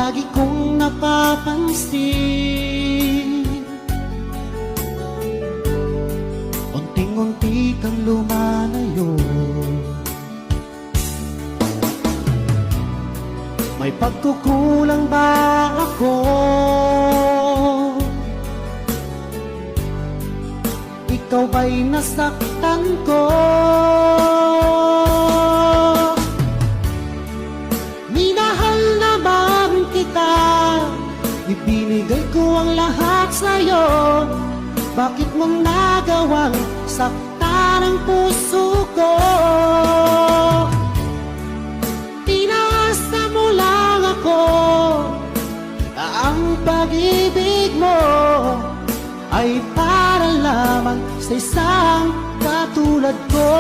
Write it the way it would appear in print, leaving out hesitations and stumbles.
lagi kong napapansin, unting-unti kang lumalayo. May pagkukulang ba ako? Ikaw ba'y nasaktan ko? Minahal naman kita, ibinigay ko ang lahat sa'yo. Bakit mo nagawang saktan ang puso ko? Tinaasa mo lang ako, ang pag-ibig mo ay para lamang sa isang katulad ko.